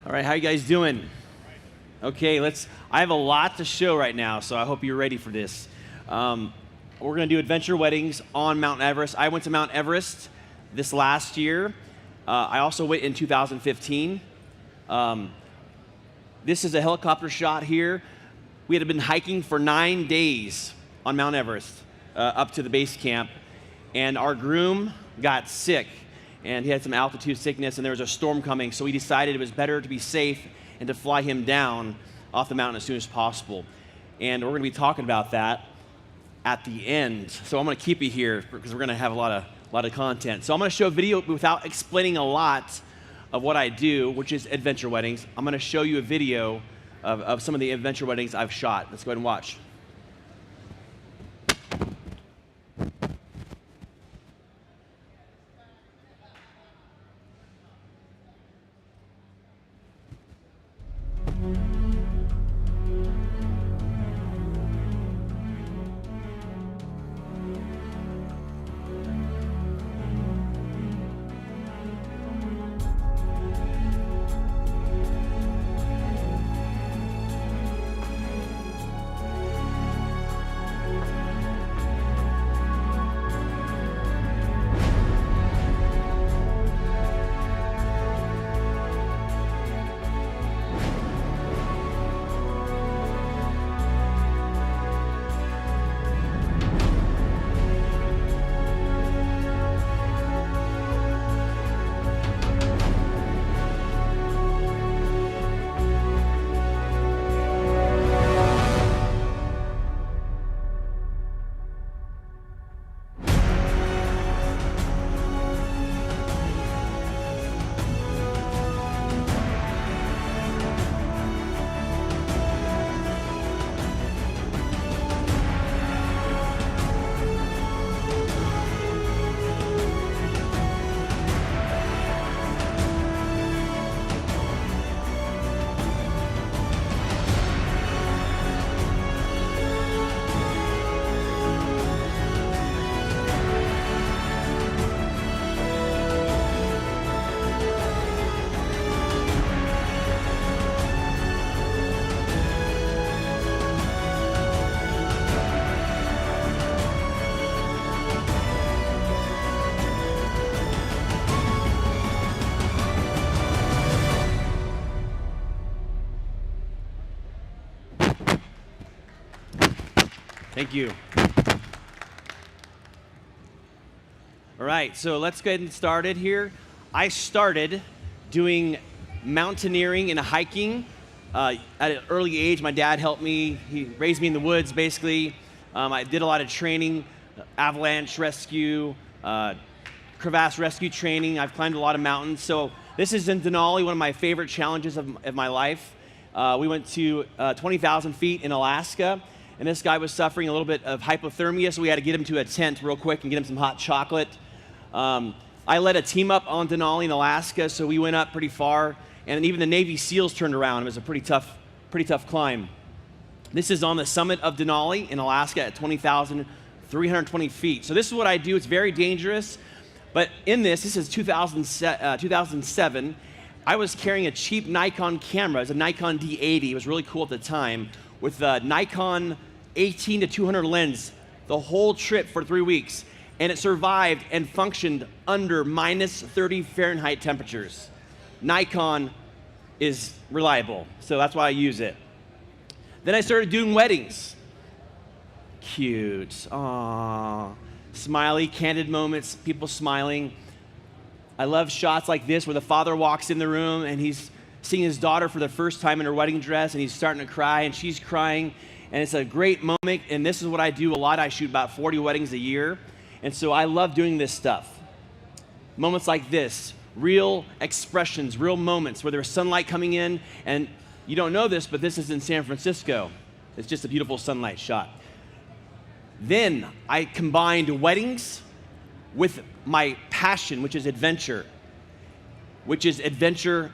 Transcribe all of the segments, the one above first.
All right, how you guys doing? Okay, I have a lot to show right now, so I hope you're ready for this. We're gonna do adventure weddings on Mount Everest. I went to Mount Everest this last year. I also went in 2015. This is a helicopter shot here. We had been hiking for 9 days on Mount Everest up to the base camp, and our groom got sick, and he had some altitude sickness, and there was a storm coming, so we decided it was better to be safe and to fly him down off the mountain as soon as possible. And we're going to be talking about that at the end. So I'm going to keep you here because we're going to have a lot of content. So I'm going to show a video without explaining a lot of what I do, which is adventure weddings. I'm going to show you a video of some of the adventure weddings I've shot. Let's go ahead and watch. Thank you. All right, so let's get started here. I started doing mountaineering and hiking at an early age. My dad helped me. He raised me in the woods, basically. I did a lot of training, avalanche rescue, crevasse rescue training. I've climbed a lot of mountains. So this is in Denali, one of my favorite challenges of my life. We went to 20,000 feet in Alaska. And this guy was suffering a little bit of hypothermia, so we had to get him to a tent real quick and get him some hot chocolate. I led a team up on Denali in Alaska, so we went up pretty far, and even the Navy SEALs turned around. It was a pretty tough climb. This is on the summit of Denali in Alaska at 20,320 feet. So this is what I do. It's very dangerous, but in this is 2007. I was carrying a cheap Nikon camera. It was a Nikon D80. It was really cool at the time, with a Nikon 18 to 200 lens the whole trip for 3 weeks, and it survived and functioned under minus 30 Fahrenheit temperatures. Nikon is reliable, so that's why I use it. Then I started doing weddings. Cute, aww, smiley, candid moments, people smiling. I love shots like this where the father walks in the room and he's seeing his daughter for the first time in her wedding dress, and he's starting to cry, and she's crying, and it's a great moment, and this is what I do a lot. I shoot about 40 weddings a year, and so I love doing this stuff. Moments like this, real expressions, real moments where there's sunlight coming in, and you don't know this, but this is in San Francisco. It's just a beautiful sunlight shot. Then I combined weddings with my passion, which is adventure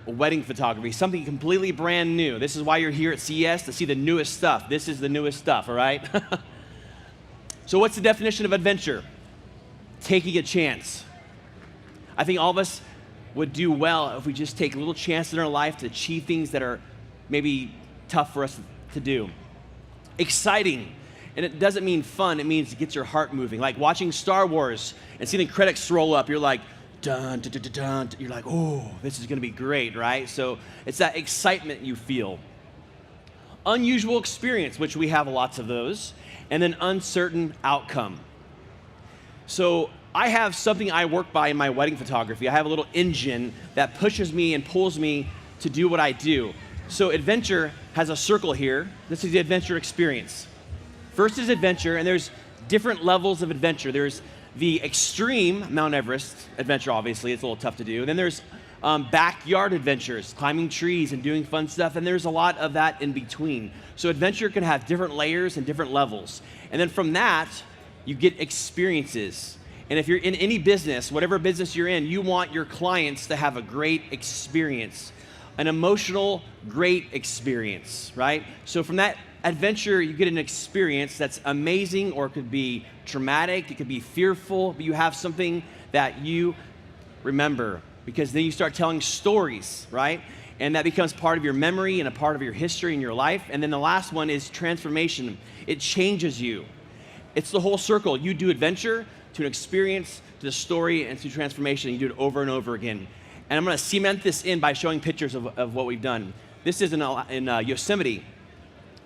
wedding photography, something completely brand new. This is why you're here at CES, to see the newest stuff. This is the newest stuff, all right? So what's the definition of adventure? Taking a chance. I think all of us would do well if we just take little chances in our life to achieve things that are maybe tough for us to do. Exciting. And it doesn't mean fun, it means it gets your heart moving. Like watching Star Wars and seeing the credits roll up, you're like, dun, dun, dun, dun, dun. You're like, oh, this is gonna be great, right? So it's that excitement you feel. Unusual experience, which we have lots of those, and then uncertain outcome. So I have something I work by in my wedding photography. I have a little engine that pushes me and pulls me to do what I do. So adventure has a circle here. This is the adventure experience. First is adventure, and there's different levels of adventure. There's the extreme Mount Everest adventure, obviously. It's a little tough to do. And then there's backyard adventures, climbing trees and doing fun stuff, and there's a lot of that in between. So adventure can have different layers and different levels. And then from that, you get experiences. And if you're in any business, whatever business you're in, you want your clients to have a great experience, an emotional, great experience, right? So from that adventure, you get an experience that's amazing, or it could be traumatic, it could be fearful, but you have something that you remember, because then you start telling stories, right? And that becomes part of your memory and a part of your history in your life. And then the last one is transformation. It changes you. It's the whole circle. You do adventure to an experience, to the story, and to transformation. And you do it over and over again. And I'm gonna cement this in by showing pictures of what we've done. This is in Yosemite,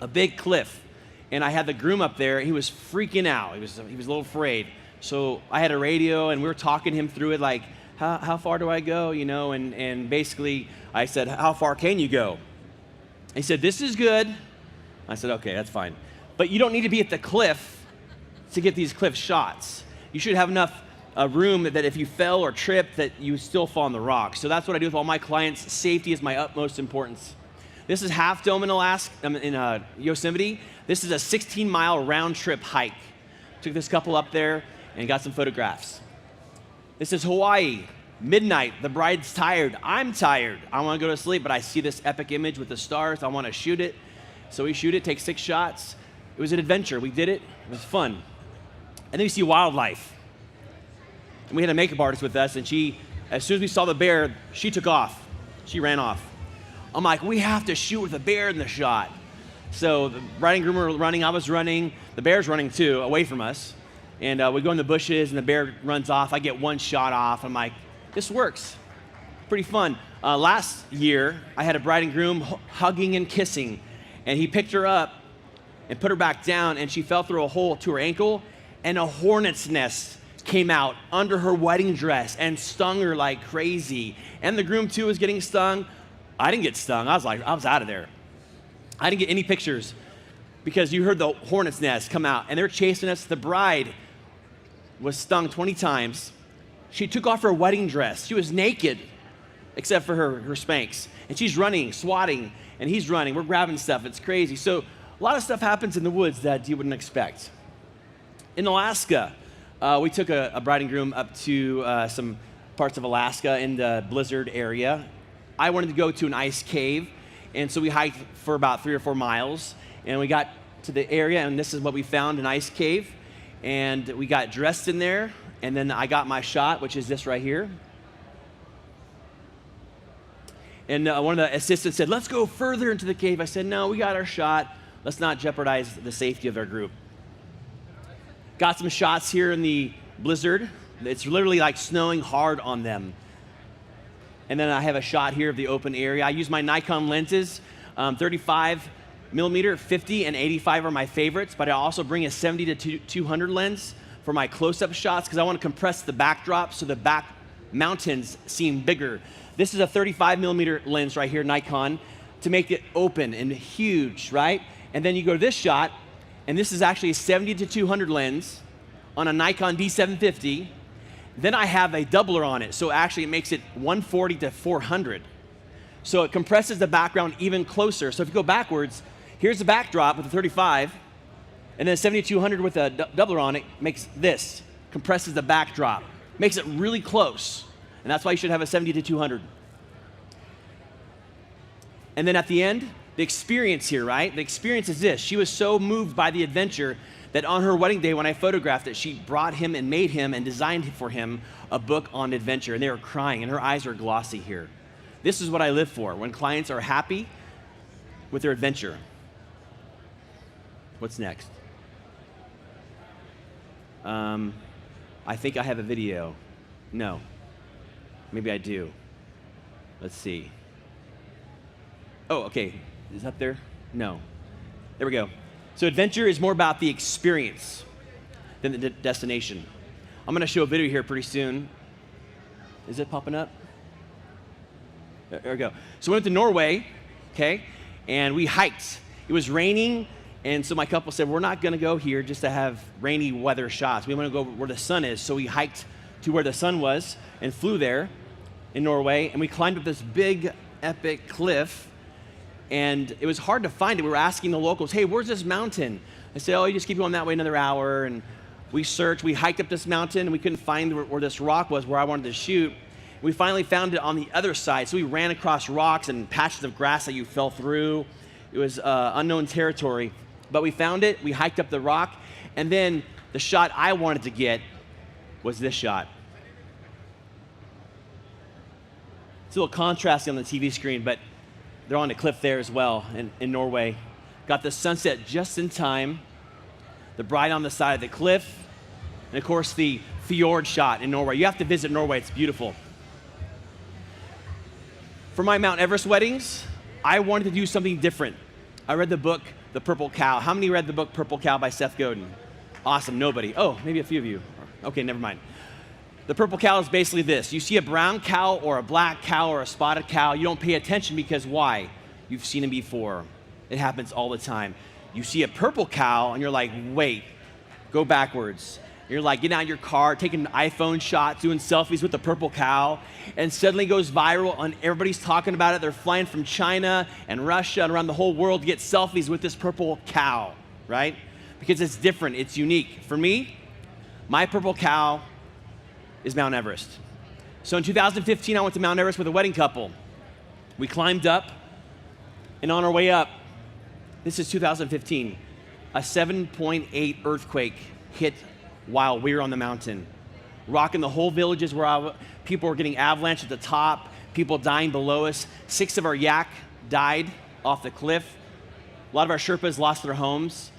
a big cliff, and I had the groom up there, and he was freaking out. He was a little afraid. So I had a radio, and we were talking him through it, like, how far do I go, you know? And basically, I said, how far can you go? He said, this is good. I said, okay, that's fine. But you don't need to be at the cliff to get these cliff shots. You should have enough room that if you fell or tripped, that you still fall on the rocks. So that's what I do with all my clients. Safety is my utmost importance. This is Half Dome in Alaska, in Yosemite. This is a 16-mile round-trip hike. Took this couple up there and got some photographs. This is Hawaii, midnight. The bride's tired. I'm tired. I want to go to sleep, but I see this epic image with the stars. I want to shoot it. So we shoot it, take 6 shots. It was an adventure. We did it. It was fun. And then we see wildlife. And we had a makeup artist with us, and she, as soon as we saw the bear, she took off. She ran off. I'm like, we have to shoot with a bear in the shot. So the bride and groom were running, I was running, the bear's running too, away from us. And we go in the bushes and the bear runs off. I get 1 shot off. I'm like, this works. Pretty fun. Last year, I had a bride and groom hugging and kissing. And he picked her up and put her back down, and she fell through a hole to her ankle, and a hornet's nest came out under her wedding dress and stung her like crazy. And the groom too was getting stung. I didn't get stung. I was out of there. I didn't get any pictures because you heard the hornet's nest come out, and they're chasing us. The bride was stung 20 times. She took off her wedding dress. She was naked except for her Spanx. And she's running, swatting, and he's running. We're grabbing stuff. It's crazy. So a lot of stuff happens in the woods that you wouldn't expect. In Alaska, we took a bride and groom up to some parts of Alaska in the blizzard area. I wanted to go to an ice cave, and so we hiked for about 3 or 4 miles, and we got to the area, and this is what we found, an ice cave, and we got dressed in there, and then I got my shot, which is this right here. And one of the assistants said, let's go further into the cave. I said, no, we got our shot. Let's not jeopardize the safety of our group. Got some shots here in the blizzard. It's literally like snowing hard on them. And then I have a shot here of the open area. I use my Nikon lenses, 35 millimeter, 50 and 85 are my favorites, but I also bring a 70 to 200 lens for my close-up shots because I want to compress the backdrop so the back mountains seem bigger. This is a 35 millimeter lens right here, Nikon, to make it open and huge, right? And then you go to this shot, and this is actually a 70 to 200 lens on a Nikon D750. Then I have a doubler on it, so actually it makes it 140 to 400. So it compresses the background even closer. So if you go backwards, here's the backdrop with the 35, and then 70 to 200 with a doubler on it makes this, compresses the backdrop, makes it really close. And that's why you should have a 70 to 200. And then at the end, The experience here, right? The experience is this. She was so moved by the adventure that on her wedding day, when I photographed it, she brought him and made him and designed for him a book on adventure. And they were crying, and her eyes are glossy here. This is what I live for, when clients are happy with their adventure. What's next? I think I have a video. No. Maybe I do. Let's see. Oh, okay. Is it up there? No. There we go. So adventure is more about the experience than the destination. I'm going to show a video here pretty soon. Is it popping up? There we go. So we went to Norway, okay, and we hiked. It was raining, and so my couple said, we're not going to go here just to have rainy weather shots. We want to go where the sun is. So we hiked to where the sun was and flew there in Norway, and we climbed up this big, epic cliff, and it was hard to find it. We were asking the locals, hey, where's this mountain? I said, oh, you just keep going that way another hour, and we searched. We hiked up this mountain, and we couldn't find where this rock was where I wanted to shoot. We finally found it on the other side, so we ran across rocks and patches of grass that you fell through. It was unknown territory, but we found it. We hiked up the rock, and then the shot I wanted to get was this shot. It's a little contrasting on the TV screen, but they're on a cliff there as well in Norway. Got the sunset just in time, the bride on the side of the cliff, and of course the fjord shot in Norway. You have to visit Norway, it's beautiful. For my Mount Everest weddings, I wanted to do something different. I read the book, The Purple Cow. How many read the book Purple Cow by Seth Godin? Awesome, nobody. Oh, maybe a few of you. Okay, never mind. The purple cow is basically this. You see a brown cow or a black cow or a spotted cow, you don't pay attention because why? You've seen them before. It happens all the time. You see a purple cow and you're like, wait, go backwards. You're like getting out of your car, taking an iPhone shot, doing selfies with the purple cow, and suddenly it goes viral and everybody's talking about it. They're flying from China and Russia and around the whole world to get selfies with this purple cow, right? Because it's different, it's unique. For me, my purple cow is Mount Everest. So in 2015, I went to Mount Everest with a wedding couple. We climbed up, and on our way up, this is 2015, a 7.8 earthquake hit while we were on the mountain, rocking the whole villages where people were getting avalanched at the top, people dying below us. 6 of our yak died off the cliff. A lot of our Sherpas lost their homes.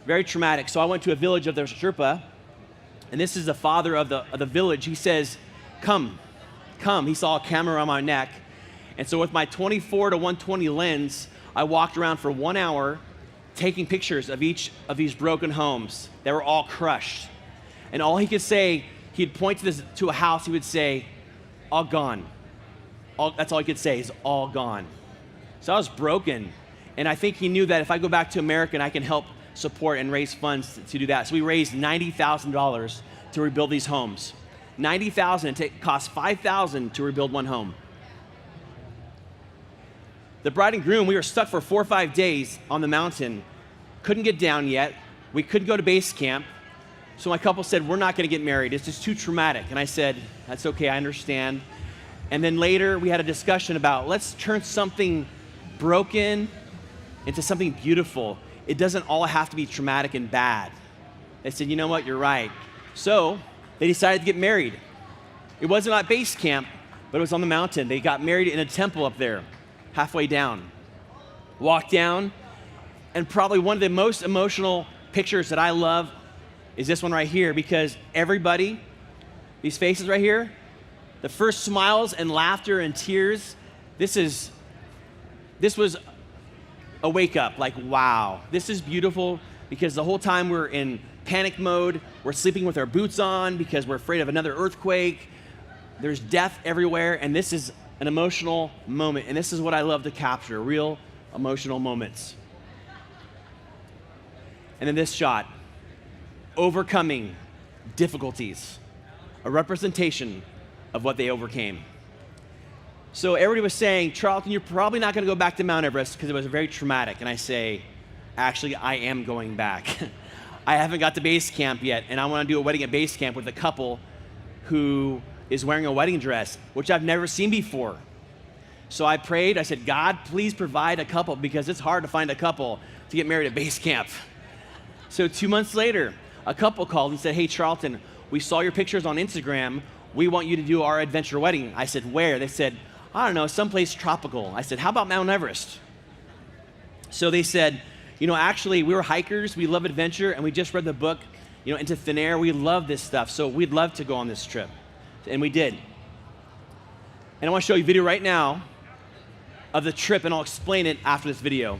Very traumatic. So I went to a village of the Sherpa, and this is the father of the village. He says, come. He saw a camera on my neck. And so with my 24 to 120 lens, I walked around for 1 hour taking pictures of each of these broken homes that were all crushed. And all he could say, he'd point to a house, he would say, all gone. That's all he could say, is all gone. So I was broken. And I think he knew that if I go back to America and I can help support and raise funds to do that. So we raised $90,000 to rebuild these homes. $90,000, it cost $5,000 to rebuild one home. The bride and groom, we were stuck for 4 or 5 days on the mountain. Couldn't get down yet. We couldn't go to base camp. So my couple said, we're not going to get married. It's just too traumatic. And I said, that's okay, I understand. And then later we had a discussion about let's turn something broken into something beautiful. It doesn't all have to be traumatic and bad. They said, you know what, you're right. So they decided to get married. It wasn't at base camp, but it was on the mountain. They got married in a temple up there, halfway down. Walked down, and probably one of the most emotional pictures that I love is this one right here, because everybody, these faces right here, the first smiles and laughter and tears, this was a wake up, like, wow, this is beautiful, because the whole time we're in panic mode, we're sleeping with our boots on because we're afraid of another earthquake, there's death everywhere, and this is an emotional moment, and this is what I love to capture, real emotional moments. And then this shot, overcoming difficulties, a representation of what they overcame. So everybody was saying, Charleton, you're probably not going to go back to Mount Everest because it was very traumatic. And I say, actually, I am going back. I haven't got to base camp yet, and I want to do a wedding at base camp with a couple who is wearing a wedding dress, which I've never seen before. So I prayed, I said, God, please provide a couple, because it's hard to find a couple to get married at base camp. So 2 months later, a couple called and said, hey, Charleton, we saw your pictures on Instagram. We want you to do our adventure wedding. I said, where? They said, I don't know, someplace tropical. I said, how about Mount Everest? So they said, actually, we were hikers, we love adventure, and we just read the book, Into Thin Air. We love this stuff, so we'd love to go on this trip. And we did. And I want to show you a video right now of the trip, and I'll explain it after this video.